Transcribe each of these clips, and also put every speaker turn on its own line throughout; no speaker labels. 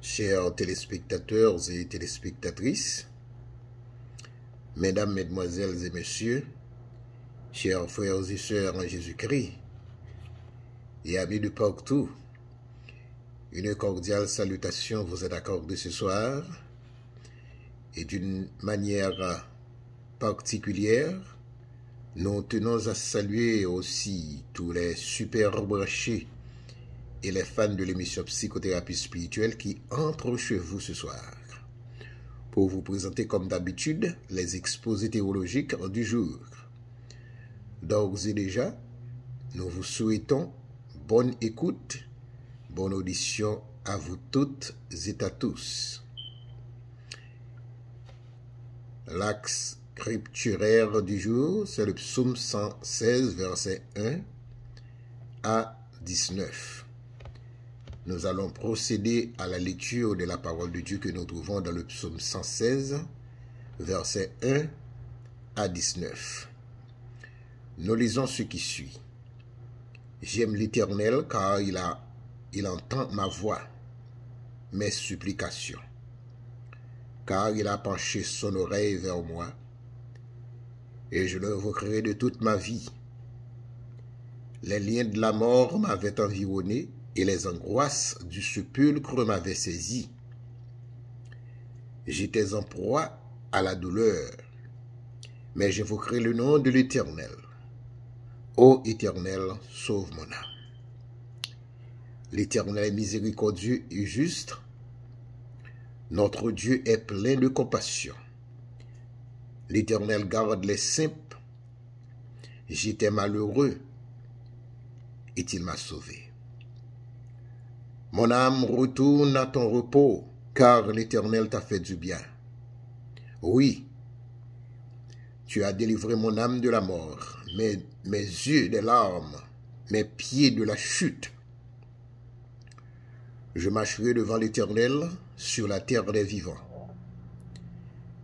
Chers téléspectateurs et téléspectatrices, mesdames, mesdemoiselles et messieurs, chers frères et sœurs en Jésus-Christ, et amis de partout, une cordiale salutation vous est accordée ce soir, et d'une manière particulière, nous tenons à saluer aussi tous les super branchés et les fans de l'émission Psychothérapie spirituelle qui entrent chez vous ce soir pour vous présenter comme d'habitude les exposés théologiques du jour. D'ores et déjà, nous vous souhaitons bonne écoute, bonne audition à vous toutes et à tous. L'axe scripturaire du jour, c'est le psaume 116, versets 1 à 19. Nous allons procéder à la lecture de la parole de Dieu que nous trouvons dans le psaume 116, versets 1 à 19. Nous lisons ce qui suit. J'aime l'Éternel car il entend ma voix, mes supplications, car il a penché son oreille vers moi, et je l'invoquerai de toute ma vie. Les liens de la mort m'avaient environné, et les angoisses du sépulcre m'avaient saisi. J'étais en proie à la douleur, mais j'évoquerai le nom de l'Éternel. Ô Éternel, sauve mon âme. L'Éternel est miséricordieux et juste. Notre Dieu est plein de compassion. L'Éternel garde les simples. J'étais malheureux, et il m'a sauvé. Mon âme retourne à ton repos, car l'Éternel t'a fait du bien. Oui, tu as délivré mon âme de la mort, mes yeux des larmes, mes pieds de la chute. Je marcherai devant l'Éternel sur la terre des vivants.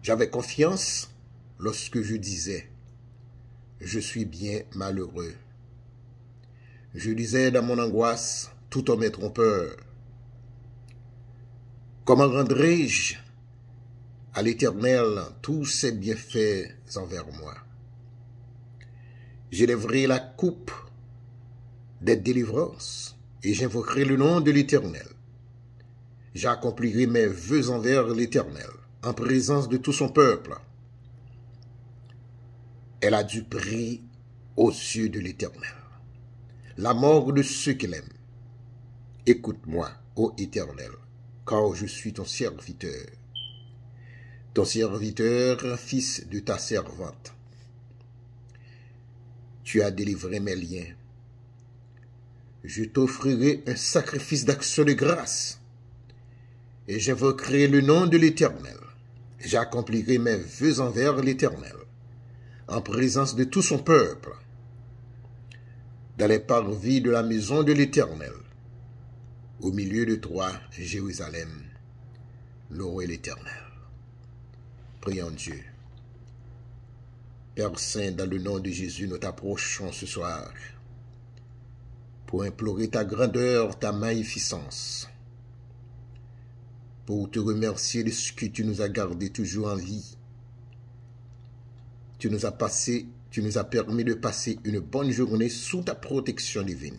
J'avais confiance lorsque je disais, je suis bien malheureux. Je disais dans mon angoisse, tout homme est trompeur. Comment rendrai-je à l'Éternel tous ses bienfaits envers moi? J'élèverai la coupe des délivrances et j'invoquerai le nom de l'Éternel. J'accomplirai mes vœux envers l'Éternel en présence de tout son peuple. Elle a du prix aux yeux de l'Éternel, la mort de ceux qui l'aiment. Écoute-moi, ô Éternel, car je suis ton serviteur, fils de ta servante. Tu as délivré mes liens. Je t'offrirai un sacrifice d'action de grâce, et j'invoquerai le nom de l'Éternel. J'accomplirai mes vœux envers l'Éternel, en présence de tout son peuple, dans les parvis de la maison de l'Éternel, au milieu de toi, Jérusalem, louez l'Éternel. Prions Dieu. Père Saint, dans le nom de Jésus, nous t'approchons ce soir pour implorer ta grandeur, ta magnificence, pour te remercier de ce que tu nous as gardé toujours en vie. Tu nous as permis de passer une bonne journée sous ta protection divine.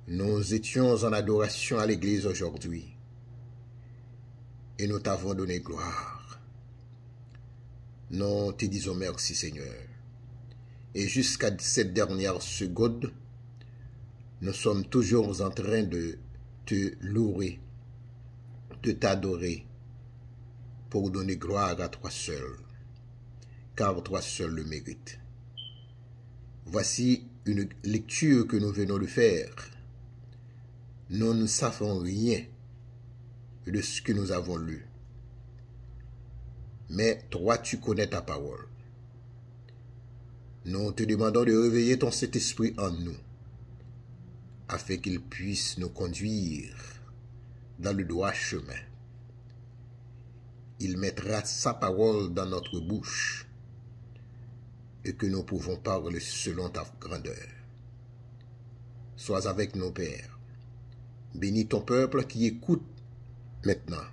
Nous étions en adoration à l'église aujourd'hui et nous t'avons donné gloire. Nous te disons merci Seigneur. Et jusqu'à cette dernière seconde, nous sommes toujours en train de te louer, de t'adorer pour donner gloire à toi seul, car toi seul le mérites. Voici une lecture que nous venons de faire. Nous ne savons rien de ce que nous avons lu. Mais toi, tu connais ta parole. Nous te demandons de réveiller ton Saint-Esprit en nous, afin qu'il puisse nous conduire dans le droit chemin. Il mettra sa parole dans notre bouche, et que nous pouvons parler selon ta grandeur. Sois avec nous, Père. Bénis ton peuple qui écoute maintenant,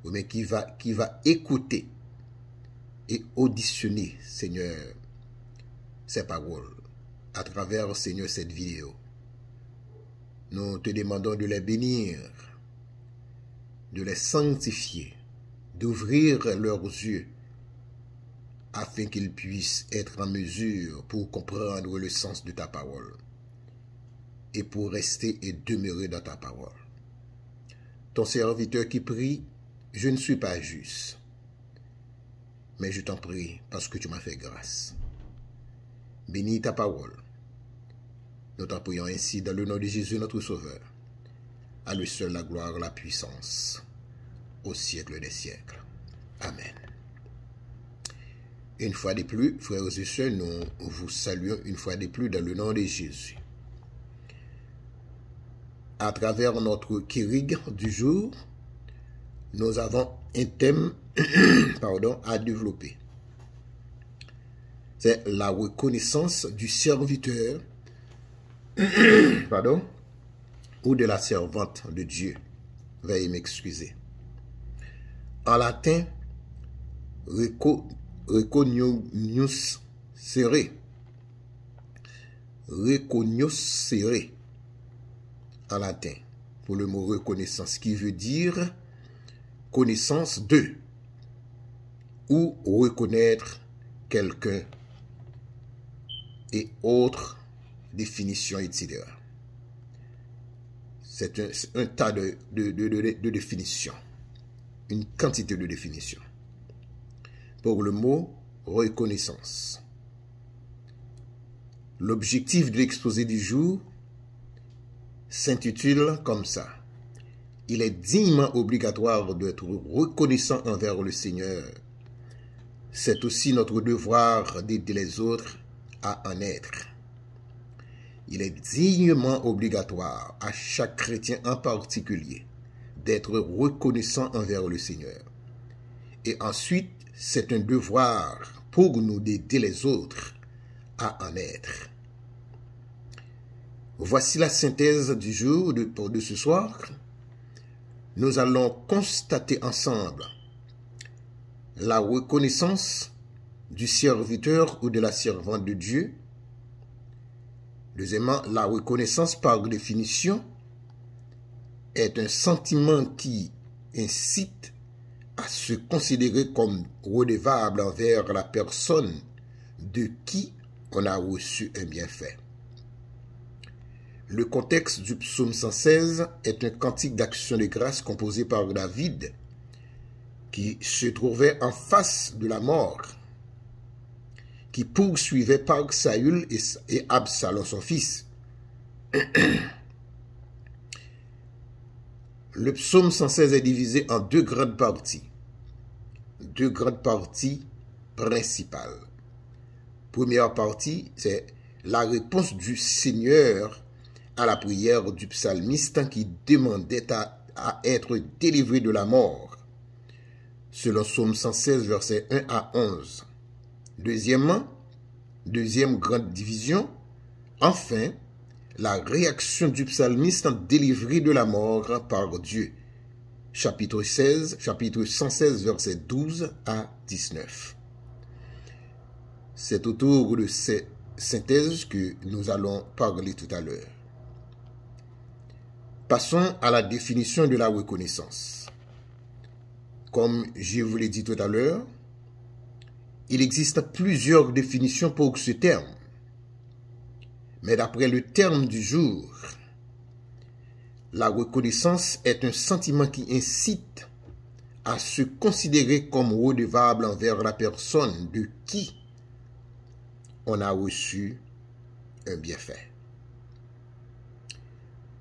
mais qui va écouter et auditionner, Seigneur, ces paroles à travers, Seigneur, cette vidéo. Nous te demandons de les bénir, de les sanctifier, d'ouvrir leurs yeux afin qu'ils puissent être en mesure pour comprendre le sens de ta parole et pour rester et demeurer dans ta parole. Ton serviteur qui prie, je ne suis pas juste, mais je t'en prie parce que tu m'as fait grâce. Bénis ta parole. Nous t'en prions ainsi dans le nom de Jésus notre Sauveur. À lui seul la gloire, la puissance, au siècle des siècles. Amen. Une fois de plus, frères et sœurs, nous vous saluons une fois de plus dans le nom de Jésus. À travers notre Kérig du jour, nous avons un thème à développer. C'est la reconnaissance du serviteur ou de la servante de Dieu. Veuillez m'excuser. En latin, recognoscere. Recognoscere. En latin, pour le mot reconnaissance, qui veut dire connaissance de ou reconnaître quelqu'un et autres définitions, etc. C'est un tas de définitions, une quantité de définitions. Pour le mot reconnaissance. L'objectif de l'exposé du jour s'intitule comme ça. Il est dignement obligatoire d'être reconnaissant envers le Seigneur. C'est aussi notre devoir d'aider les autres à en être. Il est dignement obligatoire à chaque chrétien en particulier d'être reconnaissant envers le Seigneur. Et ensuite, c'est un devoir pour nous d'aider les autres à en être. Voici la synthèse du jour de ce soir. Nous allons constater ensemble la reconnaissance du serviteur ou de la servante de Dieu. Deuxièmement, la reconnaissance par définition est un sentiment qui incite à se considérer comme redevable envers la personne de qui on a reçu un bienfait. Le contexte du psaume 116 est un cantique d'action de grâce composé par David qui se trouvait en face de la mort, qui poursuivait par Saül et Absalom son fils. Le psaume 116 est divisé en deux grandes parties principales. Première partie, c'est la réponse du Seigneur à la prière du psalmiste qui demandait à être délivré de la mort, selon Psaume 116, versets 1 à 11. Deuxièmement, deuxième grande division, enfin, la réaction du psalmiste délivré de la mort par Dieu, chapitre 116, versets 12 à 19. C'est autour de ces synthèses que nous allons parler tout à l'heure. Passons à la définition de la reconnaissance. Comme je vous l'ai dit tout à l'heure, il existe plusieurs définitions pour ce terme. Mais d'après le terme du jour, la reconnaissance est un sentiment qui incite à se considérer comme redevable envers la personne de qui on a reçu un bienfait.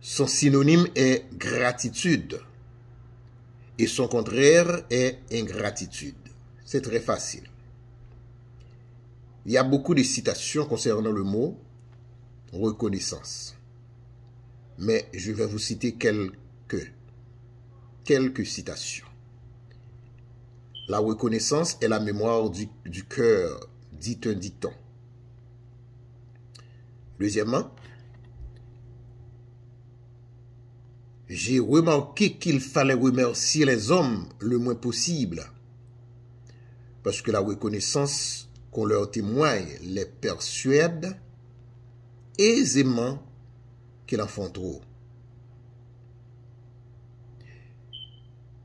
Son synonyme est gratitude et son contraire est ingratitude. C'est très facile. Il y a beaucoup de citations concernant le mot reconnaissance. Mais je vais vous citer quelques citations. La reconnaissance est la mémoire du cœur, dit un dicton. Deuxièmement, j'ai remarqué qu'il fallait remercier les hommes le moins possible, parce que la reconnaissance qu'on leur témoigne les persuade aisément qu'ils en font trop.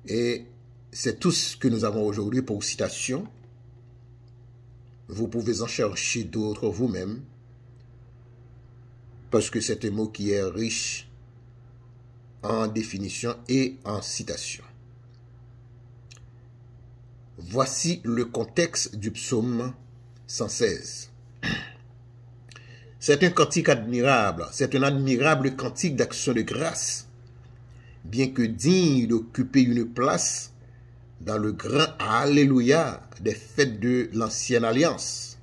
Et c'est tout ce que nous avons aujourd'hui pour citation. Vous pouvez en chercher d'autres vous-même, parce que c'est un mot qui est riche en définition et en citation. Voici le contexte du psaume 116. C'est un cantique admirable, c'est un admirable cantique d'action de grâce, bien que digne d'occuper une place dans le grand Alléluia des fêtes de l'Ancienne Alliance.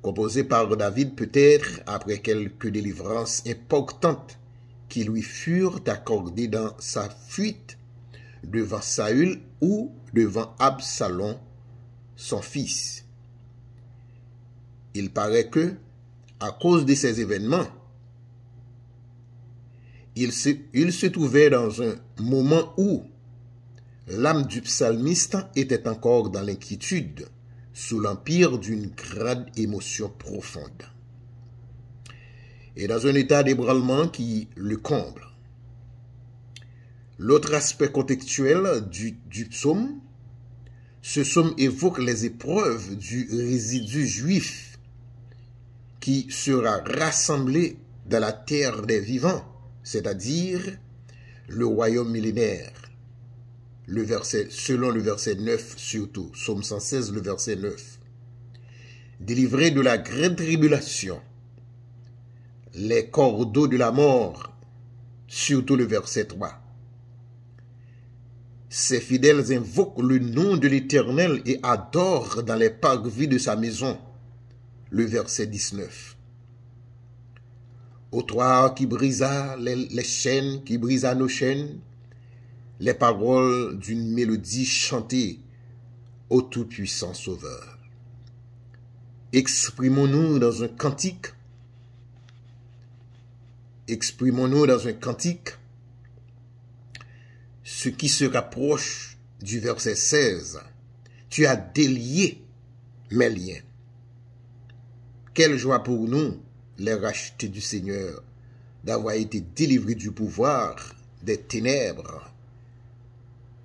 Composé par David peut-être après quelques délivrances importantes qui lui furent accordées dans sa fuite devant Saül ou devant Absalom, son fils. Il paraît que, à cause de ces événements, il se trouvait dans un moment où l'âme du psalmiste était encore dans l'inquiétude, sous l'empire d'une grande émotion profonde, et dans un état d'ébranlement qui le comble. L'autre aspect contextuel du psaume, ce psaume évoque les épreuves du résidu juif qui sera rassemblé dans la terre des vivants, c'est-à-dire le royaume millénaire. Selon le verset 9 surtout, psaume 116, le verset 9. Délivré de la grande tribulation, les cordeaux de la mort, surtout le verset 3. Ses fidèles invoquent le nom de l'Éternel et adorent dans les parvis de sa maison, le verset 19. Ô toi qui brisa les chaînes, qui brisa nos chaînes, les paroles d'une mélodie chantée au Tout-Puissant Sauveur. Exprimons-nous dans un cantique. Exprimons-nous dans un cantique ce qui se rapproche du verset 16. Tu as délié mes liens. Quelle joie pour nous, les rachetés du Seigneur, d'avoir été délivrés du pouvoir des ténèbres.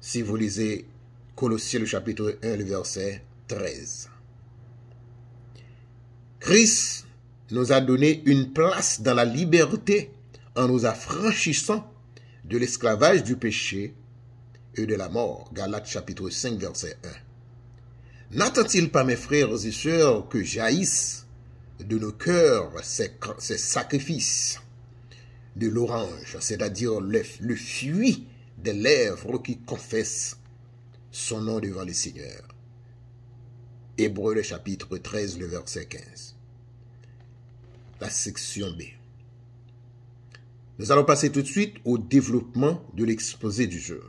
Si vous lisez Colossiens le chapitre 1, le verset 13. Christ nous a donné une place dans la liberté en nous affranchissant de l'esclavage du péché et de la mort. Galates chapitre 5, verset 1. N'attend-il pas, mes frères et sœurs, que jaillissent de nos cœurs ces sacrifices de l'orange, c'est-à-dire le fruit des lèvres qui confessent son nom devant le Seigneur. Hébreux le chapitre 13, le verset 15. La section B. Nous allons passer tout de suite au développement de l'exposé du jour.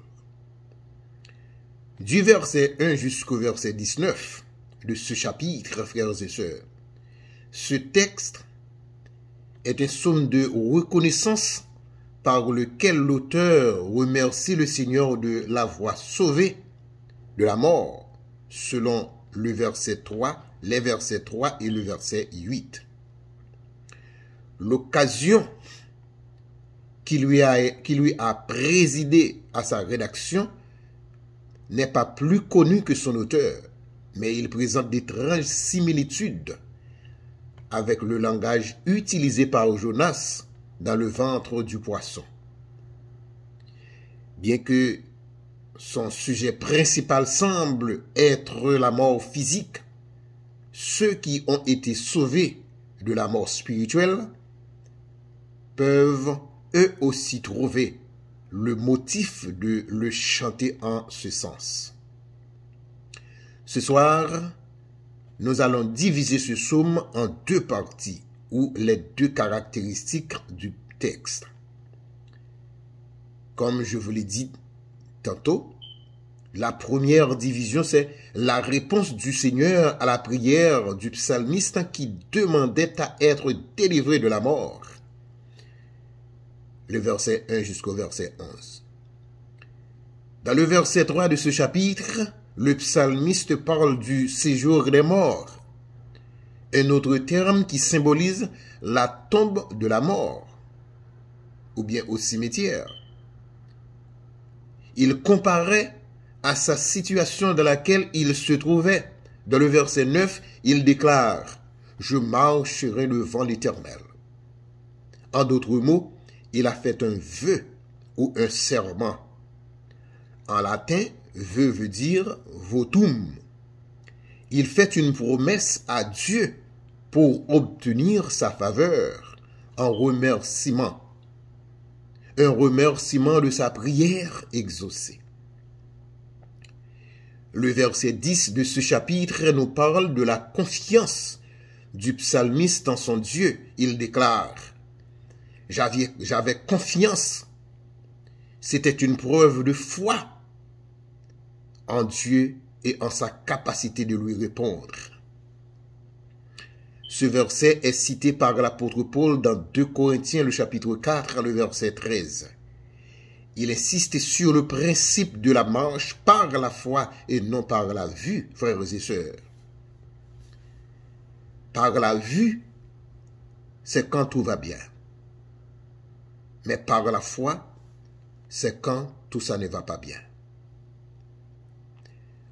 Du verset 1 jusqu'au verset 19 de ce chapitre, frères et sœurs, ce texte est un psaume de reconnaissance par lequel l'auteur remercie le Seigneur de l'avoir sauvé de la mort, selon le verset 3, les versets 3 et le verset 8. L'occasion qui lui a présidé à sa rédaction n'est pas plus connue que son auteur, mais il présente d'étranges similitudes avec le langage utilisé par Jonas dans le ventre du poisson. Bien que son sujet principal semble être la mort physique, ceux qui ont été sauvés de la mort spirituelle peuvent eux aussi trouver le motif de le chanter en ce sens. Ce soir, nous allons diviser ce psaume en deux parties, ou les deux caractéristiques du texte. Comme je vous l'ai dit tantôt, la première division, c'est la réponse du Seigneur à la prière du psalmiste qui demandait à être délivré de la mort. le verset 1 jusqu'au verset 11. Dans le verset 3 de ce chapitre, le psalmiste parle du séjour des morts, un autre terme qui symbolise la tombe de la mort, ou bien au cimetière. Il comparait à sa situation dans laquelle il se trouvait. Dans le verset 9, il déclare « Je marcherai devant l'Éternel ». En d'autres mots, il a fait un vœu ou un serment. En latin, vœu veut dire votum. Il fait une promesse à Dieu pour obtenir sa faveur, en remerciement. Un remerciement de sa prière exaucée. Le verset 10 de ce chapitre nous parle de la confiance du psalmiste en son Dieu. Il déclare « J'avais confiance ». C'était une preuve de foi en Dieu et en sa capacité de lui répondre. Ce verset est cité par l'apôtre Paul dans 2 Corinthiens, le chapitre 4, le verset 13. Il insiste sur le principe de la marche par la foi et non par la vue, frères et sœurs. Par la vue, c'est quand tout va bien. Mais par la foi, c'est quand tout ça ne va pas bien.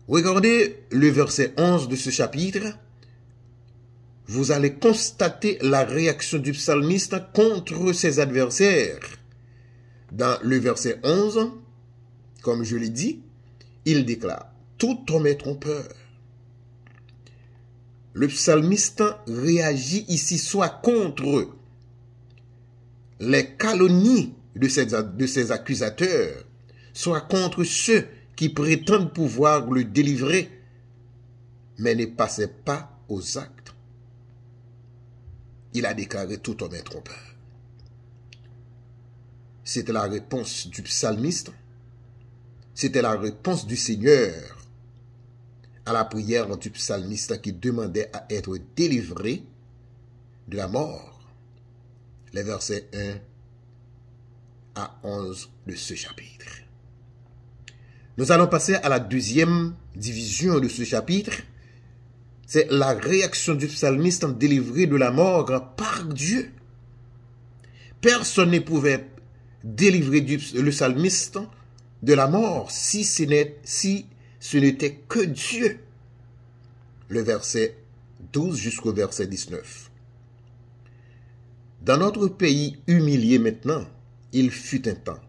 Regardez le verset 11 de ce chapitre. Vous allez constater la réaction du psalmiste contre ses adversaires. Dans le verset 11, comme je l'ai dit, il déclare « Tout homme est trompeur ». Le psalmiste réagit ici soit contre les calomnies de ses accusateurs, soit contre ceux qui prétendent pouvoir le délivrer, mais ne passaient pas aux actes. Il a déclaré « Tout homme est trompeur ». C'était la réponse du psalmiste, c'était la réponse du Seigneur à la prière du psalmiste qui demandait à être délivré de la mort. Les versets 1 à 11 de ce chapitre. Nous allons passer à la deuxième division de ce chapitre. C'est la réaction du psalmiste délivré de la mort par Dieu. Personne ne pouvait délivrer le psalmiste de la mort si ce n'était que Dieu. Le verset 12 jusqu'au verset 19. Dans notre pays humilié maintenant, il fut un temps.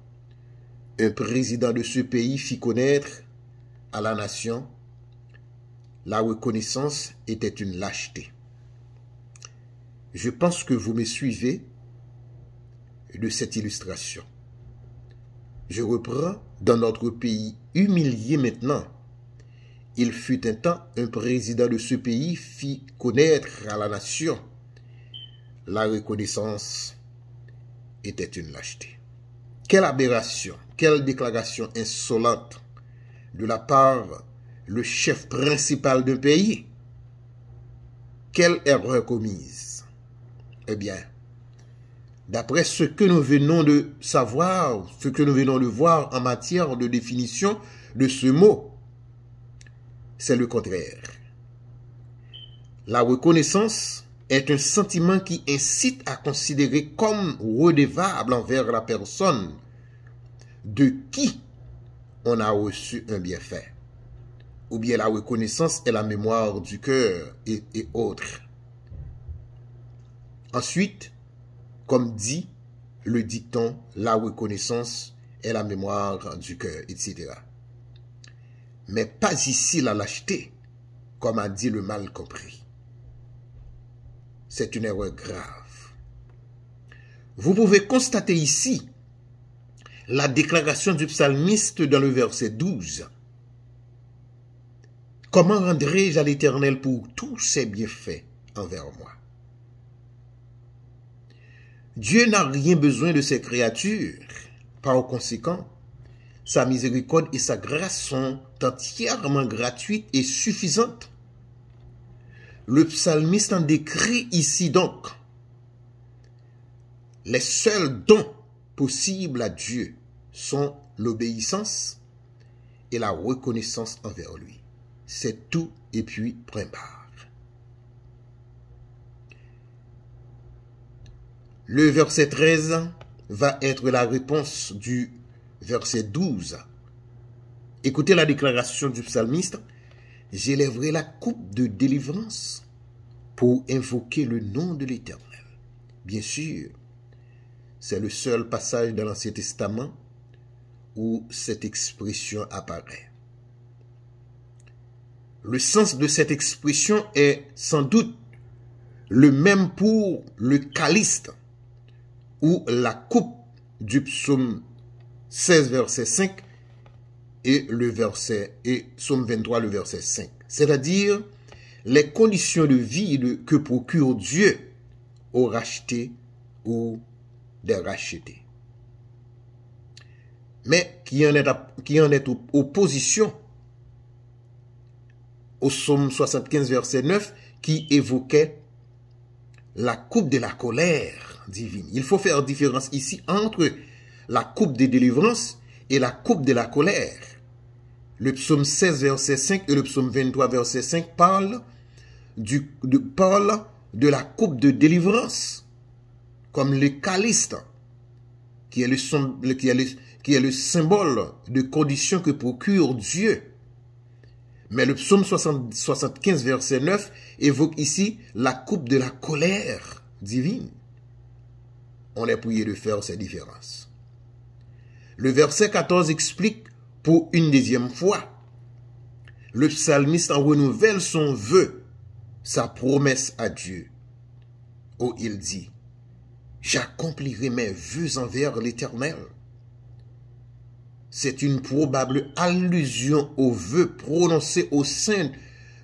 Un président de ce pays fit connaître à la nation la reconnaissance était une lâcheté. Je pense que vous me suivez de cette illustration. Je reprends, dans notre pays humilié maintenant, il fut un temps, un président de ce pays fit connaître à la nation la reconnaissance était une lâcheté. Quelle aberration, quelle déclaration insolente de la part le chef principal d'un pays. Quelle erreur commise? Eh bien, d'après ce que nous venons de savoir, ce que nous venons de voir en matière de définition de ce mot, c'est le contraire. La reconnaissance est un sentiment qui incite à considérer comme redevable envers la personne de qui on a reçu un bienfait. Ou bien la reconnaissance est la mémoire du cœur et autres. Ensuite, comme dit le dicton, la reconnaissance est la mémoire du cœur, etc. Mais pas ici la lâcheté, comme a dit le mal compris. C'est une erreur grave. Vous pouvez constater ici la déclaration du psalmiste dans le verset 12. Comment rendrai-je à l'Éternel pour tous ses bienfaits envers moi? Dieu n'a rien besoin de ses créatures. Par conséquent, sa miséricorde et sa grâce sont entièrement gratuites et suffisantes. Le psalmiste en décrit ici donc les seuls dons possibles à Dieu sont l'obéissance et la reconnaissance envers lui. C'est tout et puis point barre. Le verset 13 va être la réponse du verset 12. Écoutez la déclaration du psalmiste. J'élèverai la coupe de délivrance pour invoquer le nom de l'Éternel. Bien sûr, c'est le seul passage dans l'Ancien Testament où cette expression apparaît. Le sens de cette expression est sans doute le même pour le calice ou la coupe du psaume 16, verset 5 et psaume 23, le verset 5. C'est-à-dire les conditions de vie que procure Dieu aux rachetés ou des rachetés. Mais qui en est opposition au psaume 75, verset 9, qui évoquait la coupe de la colère divine. Il faut faire différence ici entre la coupe de délivrance et la coupe de la colère. Le psaume 16, verset 5 et le psaume 23, verset 5 parlent de la coupe de délivrance, comme le calice, qui est le symbole de conditions que procure Dieu. Mais le psaume 75, verset 9, évoque ici la coupe de la colère divine. On est prié de faire ces différences. Le verset 14 explique pour une deuxième fois. Le psalmiste en renouvelle son vœu, sa promesse à Dieu. Oh, il dit, j'accomplirai mes vœux envers l'Éternel. C'est une probable allusion aux vœux prononcés au sein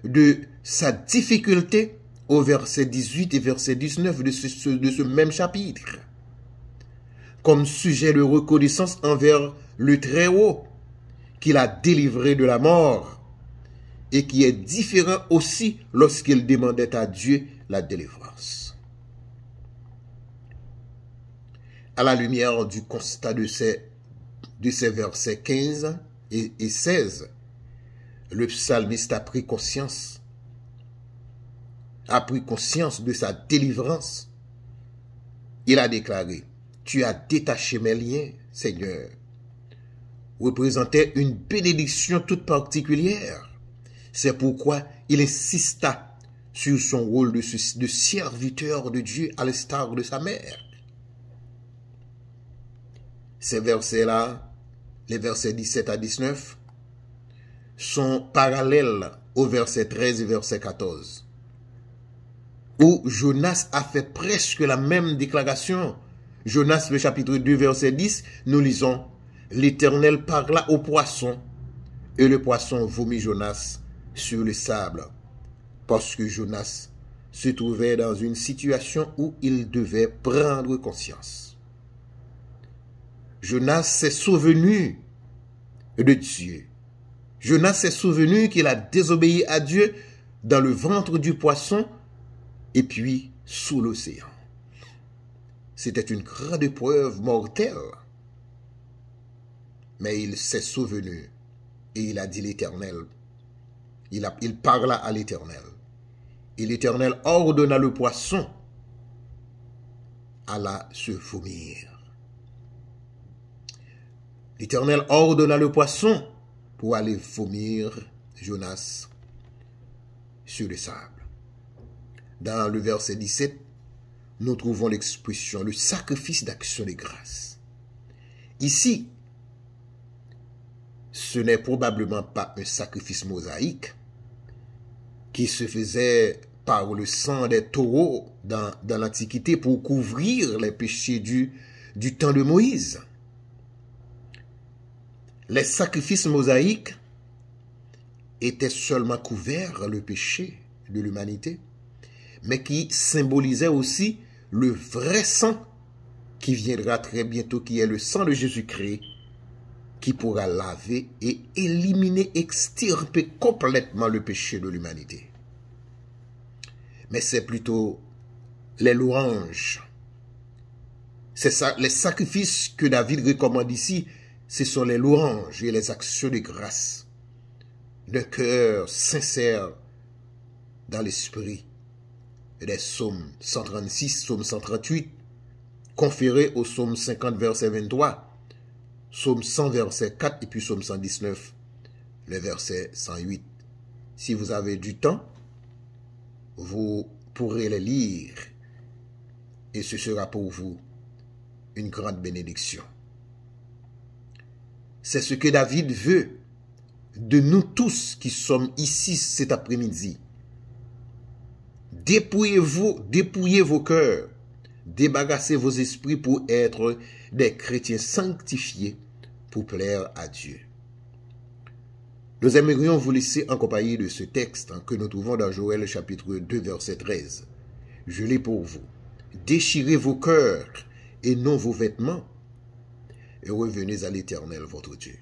de sa difficulté au verset 18 et verset 19 de ce même chapitre. Comme sujet de reconnaissance envers le Très-Haut, qu'il a délivré de la mort, et qui est différent aussi lorsqu'il demandait à Dieu la délivrance. À la lumière du constat de ces versets 15 et 16, le psalmiste a pris conscience de sa délivrance. Il a déclaré, « Tu as détaché mes liens, Seigneur », représentait une bénédiction toute particulière. C'est pourquoi il insista sur son rôle de serviteur de Dieu à l'instar de sa mère. Ces versets-là, les versets 17 à 19, sont parallèles au verset 13 et verset 14, où Jonas a fait presque la même déclaration. Jonas, le chapitre 2, verset 10, nous lisons, « L'Éternel parla au poisson, et le poisson vomit Jonas sur le sable, parce que Jonas se trouvait dans une situation où il devait prendre conscience. » Jonas s'est souvenu de Dieu. Jonas s'est souvenu qu'il a désobéi à Dieu dans le ventre du poisson et puis sous l'océan. C'était une grande épreuve mortelle. Mais il s'est souvenu et il a dit l'Éternel. Il parla à l'Éternel. Et l'Éternel ordonna le poisson alla se vomir. L'Éternel ordonna le poisson pour aller vomir Jonas sur le sable. Dans le verset 17, nous trouvons l'expression, le sacrifice d'action de grâce. Ici, ce n'est probablement pas un sacrifice mosaïque qui se faisait par le sang des taureaux dans l'Antiquité pour couvrir les péchés du temps de Moïse. Les sacrifices mosaïques étaient seulement couverts le péché de l'humanité, mais qui symbolisaient aussi le vrai sang qui viendra très bientôt, qui est le sang de Jésus-Christ, qui pourra laver et éliminer, extirper complètement le péché de l'humanité. Mais c'est plutôt les louanges C'est ça, les sacrifices que David recommande ici, ce sont les louanges et les actions de grâce d'un cœur sincère dans l'esprit. Des psaumes 136, psaume 138, conférés au psaume 50, verset 23, psaume 100, verset 4, et puis psaume 119, le verset 108. Si vous avez du temps, vous pourrez les lire et ce sera pour vous une grande bénédiction. C'est ce que David veut de nous tous qui sommes ici cet après-midi. Dépouillez vos cœurs, débarrassez vos esprits pour être des chrétiens sanctifiés pour plaire à Dieu. Nous aimerions vous laisser en compagnie de ce texte que nous trouvons dans Joël chapitre 2 verset 13. Je l'ai pour vous. Déchirez vos cœurs et non vos vêtements et revenez à l'Éternel votre Dieu.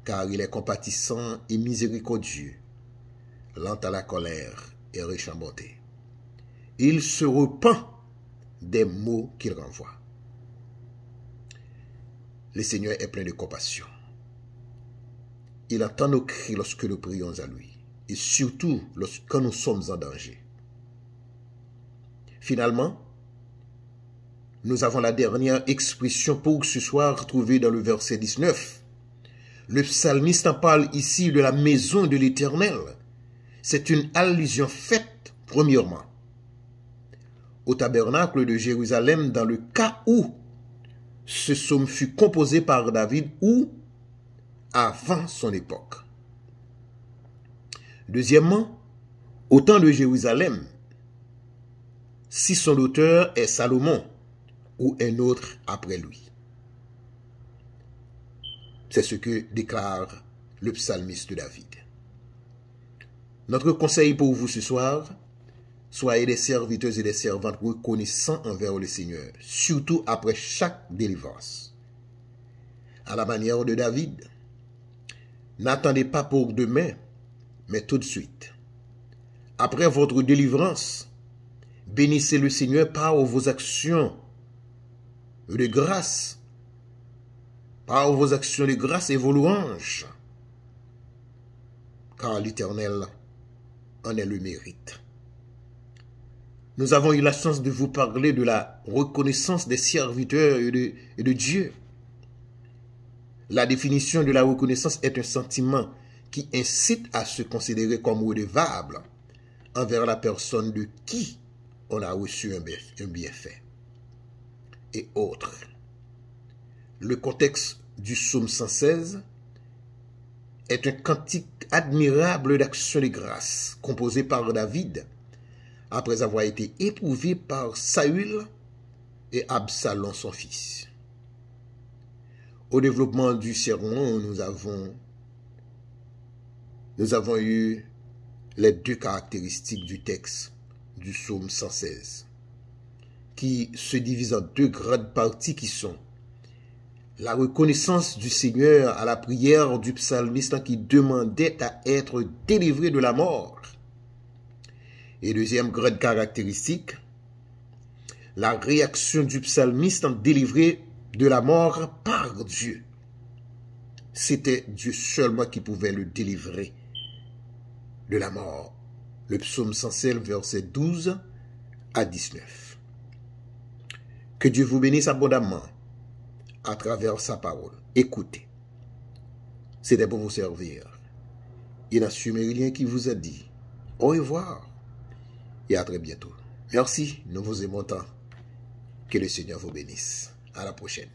Car il est compatissant et miséricordieux, lent à la colère et riche en bonté. Il se repent des maux qu'il renvoie. Le Seigneur est plein de compassion. Il entend nos cris lorsque nous prions à lui, et surtout lorsque nous sommes en danger. Finalement, nous avons la dernière expression pour ce soir trouvée dans le verset 19. Le psalmiste en parle ici de la maison de l'Éternel. C'est une allusion faite, premièrement, au tabernacle de Jérusalem dans le cas où ce psaume fut composé par David ou avant son époque. Deuxièmement, au temps de Jérusalem, si son auteur est Salomon ou un autre après lui. C'est ce que déclare le psalmiste David. Notre conseil pour vous ce soir, soyez des serviteurs et des servantes reconnaissants envers le Seigneur, surtout après chaque délivrance. À la manière de David, n'attendez pas pour demain, mais tout de suite. Après votre délivrance, bénissez le Seigneur par vos actions de grâce, par vos actions de grâce et vos louanges, car l'Éternel en est le mérite. Nous avons eu la chance de vous parler de la reconnaissance des serviteurs et de Dieu. La définition de la reconnaissance est un sentiment qui incite à se considérer comme redevable envers la personne de qui on a reçu un bienfait. Et autres. Le contexte du psaume 116 est un cantique admirable d'action de grâce composé par David après avoir été éprouvé par Saül et Absalom son fils. Au développement du sermon, nous avons eu les deux caractéristiques du texte du psaume 116 qui se divisent en deux grandes parties qui sont la reconnaissance du Seigneur à la prière du psalmiste qui demandait à être délivré de la mort. Et deuxième grande caractéristique, la réaction du psalmiste délivré de la mort par Dieu. C'était Dieu seulement qui pouvait le délivrer de la mort. Le psaume 116, verset 12 à 19. Que Dieu vous bénisse abondamment à travers sa parole. Écoutez. C'était pour vous servir. Ignacio Mérilien qui vous a dit au revoir et à très bientôt. Merci, nous vous aimons tant. Que le Seigneur vous bénisse. À la prochaine.